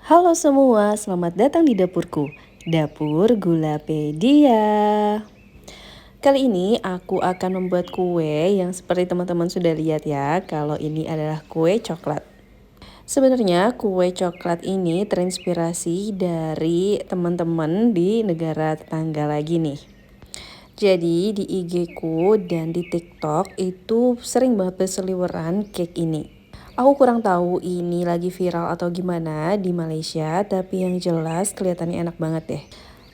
Halo semua, selamat datang di dapurku, Dapur Gulapedia. Kali ini aku akan membuat kue yang seperti teman-teman sudah lihat ya, kalau ini adalah kue coklat. Sebenarnya kue coklat ini terinspirasi dari teman-teman di negara tetangga lagi nih. Jadi di IG ku dan di TikTok itu sering banget berseliweran cake ini. Aku kurang tahu ini lagi viral atau gimana di Malaysia, tapi yang jelas kelihatannya enak banget deh.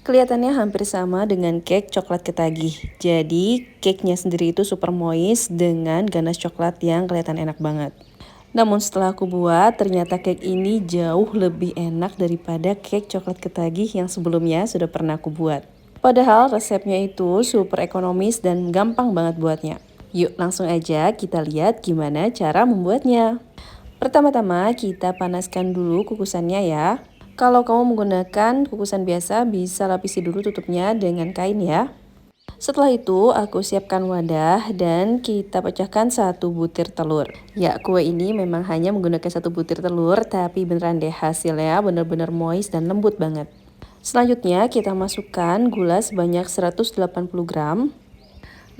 Kelihatannya hampir sama dengan cake coklat ketagih. Jadi, cake-nya sendiri itu super moist dengan ganas coklat yang kelihatan enak banget. Namun setelah aku buat, ternyata cake ini jauh lebih enak daripada cake coklat ketagih yang sebelumnya sudah pernah aku buat. Padahal resepnya itu super ekonomis dan gampang banget buatnya. Yuk langsung aja kita lihat gimana cara membuatnya. Pertama-tama kita panaskan dulu kukusannya ya. Kalau kamu menggunakan kukusan biasa bisa lapisi dulu tutupnya dengan kain ya. Setelah itu aku siapkan wadah dan kita pecahkan satu butir telur. Ya kue ini memang hanya menggunakan satu butir telur tapi beneran deh hasilnya bener-bener moist dan lembut banget. Selanjutnya kita masukkan gula sebanyak 180 gram.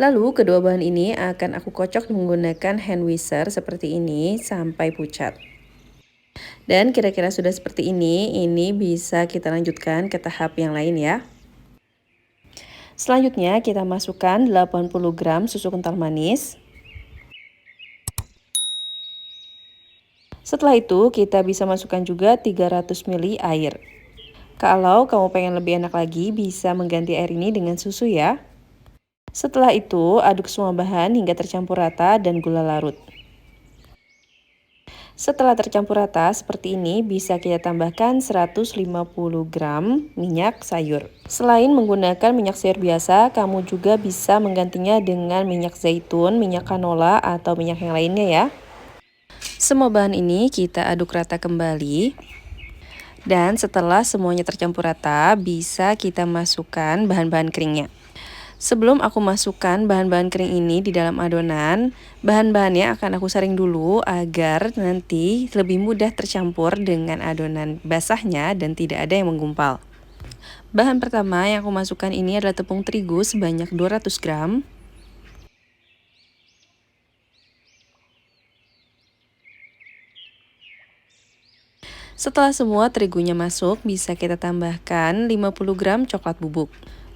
Lalu kedua bahan ini akan aku kocok menggunakan hand whisker seperti ini sampai pucat. Dan kira-kira sudah seperti ini bisa kita lanjutkan ke tahap yang lain ya. Selanjutnya kita masukkan 80 gram susu kental manis. Setelah itu kita bisa masukkan juga 300 ml air. Kalau kamu pengen lebih enak lagi bisa mengganti air ini dengan susu ya. Setelah itu aduk semua bahan hingga tercampur rata dan gula larut. Setelah tercampur rata seperti ini, bisa kita tambahkan 150 gram minyak sayur. Selain menggunakan minyak sayur biasa, kamu juga bisa menggantinya dengan minyak zaitun, minyak canola, atau minyak yang lainnya ya. Semua bahan ini kita aduk rata kembali. Dan setelah semuanya tercampur rata, bisa kita masukkan bahan-bahan keringnya. Sebelum aku masukkan bahan-bahan kering ini di dalam adonan, bahan-bahannya akan aku saring dulu agar nanti lebih mudah tercampur dengan adonan basahnya dan tidak ada yang menggumpal. Bahan pertama yang aku masukkan ini adalah tepung terigu sebanyak 200 gram. Setelah semua terigunya masuk, bisa kita tambahkan 50 gram coklat bubuk.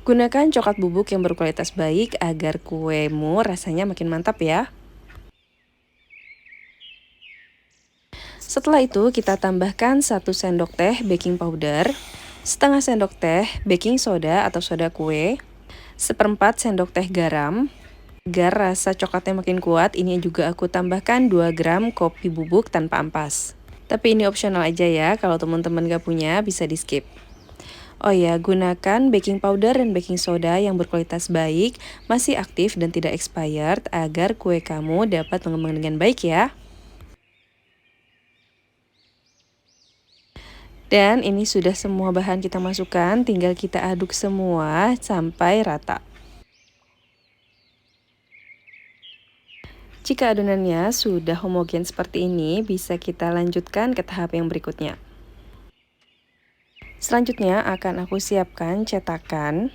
Gunakan coklat bubuk yang berkualitas baik agar kuemu rasanya makin mantap ya. Setelah itu kita tambahkan 1 sendok teh baking powder, setengah sendok teh baking soda atau soda kue, seperempat sendok teh garam. Agar rasa coklatnya makin kuat, ini juga aku tambahkan 2 gram kopi bubuk tanpa ampas. Tapi ini opsional aja ya, kalau teman-teman gak punya bisa di skip. Oh ya, gunakan baking powder dan baking soda yang berkualitas baik, masih aktif dan tidak expired agar kue kamu dapat mengembang dengan baik ya. Dan ini sudah semua bahan kita masukkan, tinggal kita aduk semua sampai rata. Jika adonannya sudah homogen seperti ini, bisa kita lanjutkan ke tahap yang berikutnya. Selanjutnya akan aku siapkan cetakan.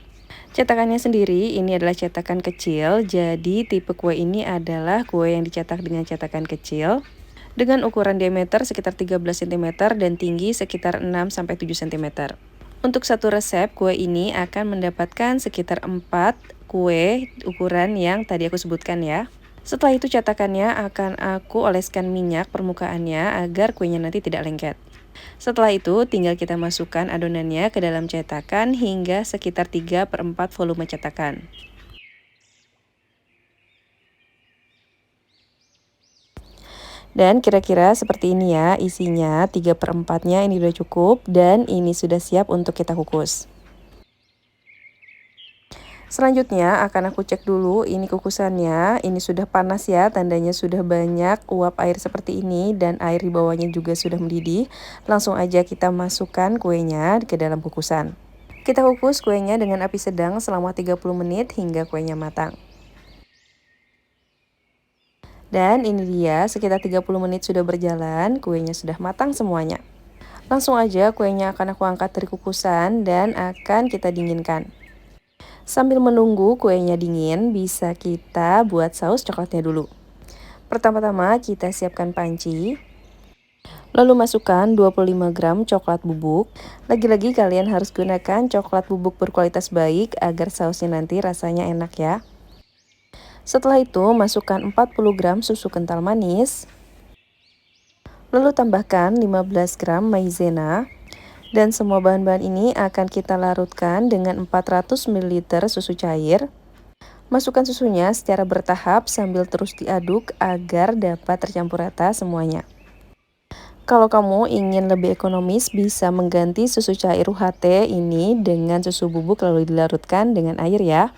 Cetakannya sendiri ini adalah cetakan kecil, jadi tipe kue ini adalah kue yang dicetak dengan cetakan kecil. Dengan ukuran diameter sekitar 13 cm dan tinggi sekitar 6-7 cm. Untuk satu resep, kue ini akan mendapatkan sekitar 4 kue ukuran yang tadi aku sebutkan ya. Setelah itu cetakannya akan aku oleskan minyak permukaannya agar kuenya nanti tidak lengket. Setelah itu tinggal kita masukkan adonannya ke dalam cetakan hingga sekitar 3/4 volume cetakan. Dan kira-kira seperti ini ya isinya, 3/4-nya ini udah cukup dan ini sudah siap untuk kita kukus. Selanjutnya akan aku cek dulu ini kukusannya, ini sudah panas ya, tandanya sudah banyak uap air seperti ini dan air di bawahnya juga sudah mendidih. Langsung aja kita masukkan kuenya ke dalam kukusan. Kita kukus kuenya dengan api sedang selama 30 menit hingga kuenya matang. Dan ini dia, sekitar 30 menit sudah berjalan, kuenya sudah matang semuanya. Langsung aja kuenya akan aku angkat dari kukusan dan akan kita dinginkan. Sambil menunggu kuenya dingin, bisa kita buat saus coklatnya dulu. Pertama-tama kita siapkan panci, lalu masukkan 25 gram coklat bubuk. Lagi-lagi kalian harus gunakan coklat bubuk berkualitas baik agar sausnya nanti rasanya enak ya. Setelah itu masukkan 40 gram susu kental manis, lalu tambahkan 15 gram maizena, dan semua bahan-bahan ini akan kita larutkan dengan 400 ml susu cair. Masukkan susunya secara bertahap sambil terus diaduk agar dapat tercampur rata semuanya. Kalau kamu ingin lebih ekonomis, bisa mengganti susu cair UHT ini dengan susu bubuk lalu dilarutkan dengan air ya.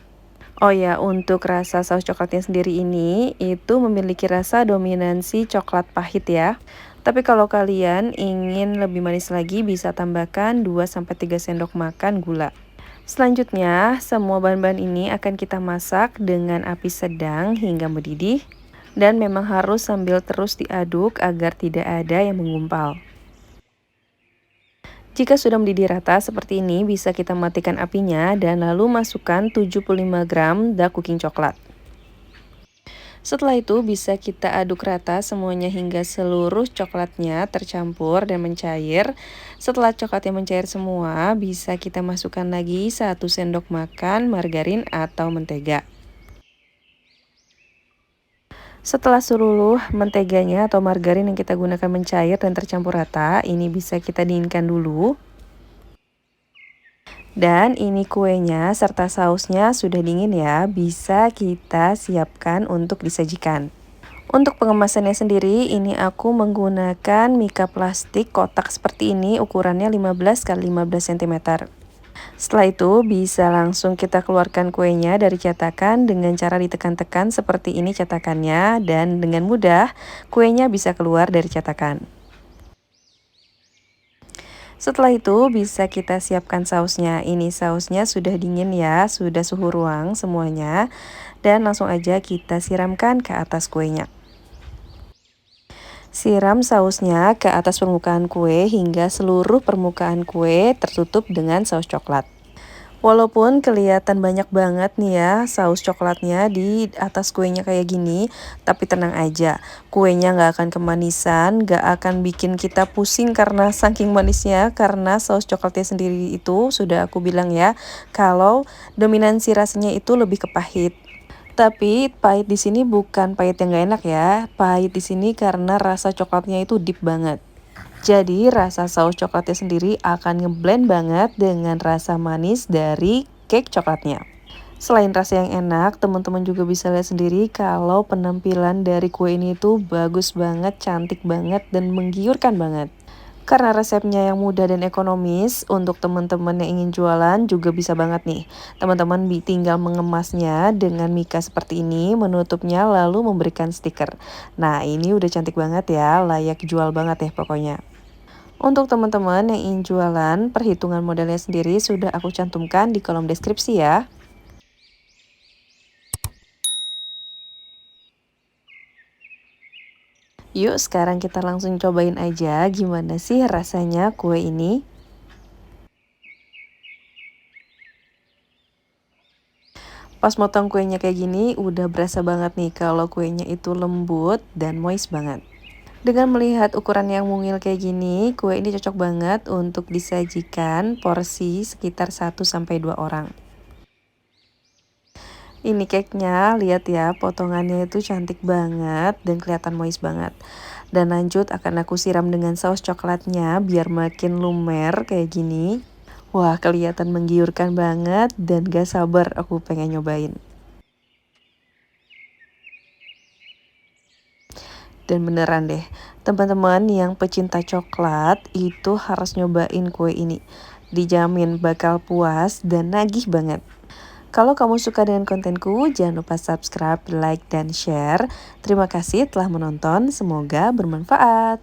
Oh ya, untuk rasa saus coklatnya sendiri ini itu memiliki rasa dominansi coklat pahit ya. Tapi kalau kalian ingin lebih manis lagi, bisa tambahkan 2-3 sendok makan gula. Selanjutnya, semua bahan-bahan ini akan kita masak dengan api sedang hingga mendidih. Dan memang harus sambil terus diaduk agar tidak ada yang menggumpal. Jika sudah mendidih rata seperti ini, bisa kita matikan apinya dan lalu masukkan 75 gram dark cooking coklat. Setelah itu bisa kita aduk rata semuanya hingga seluruh coklatnya tercampur dan mencair. Setelah coklatnya mencair semua, bisa kita masukkan lagi 1 sendok makan margarin atau mentega. Setelah seluruh menteganya atau margarin yang kita gunakan mencair dan tercampur rata, ini bisa kita dinginkan dulu. Dan ini kuenya serta sausnya sudah dingin ya, bisa kita siapkan untuk disajikan. Untuk pengemasannya sendiri, ini aku menggunakan mika plastik kotak seperti ini, ukurannya 15 x 15 cm. Setelah itu bisa langsung kita keluarkan kuenya dari cetakan dengan cara ditekan-tekan seperti ini cetakannya, dan dengan mudah kuenya bisa keluar dari cetakan. Setelah itu bisa kita siapkan sausnya. Ini sausnya sudah dingin ya, sudah suhu ruang semuanya. Dan langsung aja kita siramkan ke atas kuenya. Siram sausnya ke atas permukaan kue hingga seluruh permukaan kue tertutup dengan saus coklat. Walaupun kelihatan banyak banget nih ya saus coklatnya di atas kuenya kayak gini, tapi tenang aja, kuenya nggak akan kemanisan, nggak akan bikin kita pusing karena saking manisnya, karena saus coklatnya sendiri itu sudah aku bilang ya, kalau dominansi rasanya itu lebih ke pahit. Tapi pahit di sini bukan pahit yang nggak enak ya, pahit di sini karena rasa coklatnya itu deep banget. Jadi rasa saus coklatnya sendiri akan ngeblend banget dengan rasa manis dari cake coklatnya. Selain rasa yang enak, teman-teman juga bisa lihat sendiri kalau penampilan dari kue ini tuh bagus banget, cantik banget, dan menggiurkan banget. Karena resepnya yang mudah dan ekonomis, untuk teman-teman yang ingin jualan juga bisa banget nih. Teman-teman tinggal mengemasnya dengan mika seperti ini, menutupnya lalu memberikan stiker. Nah, ini udah cantik banget ya, layak jual banget ya pokoknya. Untuk teman-teman yang ingin jualan, perhitungan modalnya sendiri sudah aku cantumkan di kolom deskripsi ya. Yuk sekarang kita langsung cobain aja gimana sih rasanya kue ini. Pas motong kuenya kayak gini udah berasa banget nih kalau kuenya itu lembut dan moist banget. Dengan melihat ukuran yang mungil kayak gini, kue ini cocok banget untuk disajikan porsi sekitar 1-2 orang. Ini cake-nya, lihat ya, potongannya itu cantik banget dan kelihatan moist banget. Dan lanjut akan aku siram dengan saus coklatnya biar makin lumer kayak gini. Wah, kelihatan menggiurkan banget dan gak sabar aku pengen nyobain. Dan beneran deh, teman-teman yang pecinta coklat itu harus nyobain kue ini. Dijamin bakal puas dan nagih banget. Kalau kamu suka dengan kontenku, jangan lupa subscribe, like, dan share. Terima kasih telah menonton, semoga bermanfaat.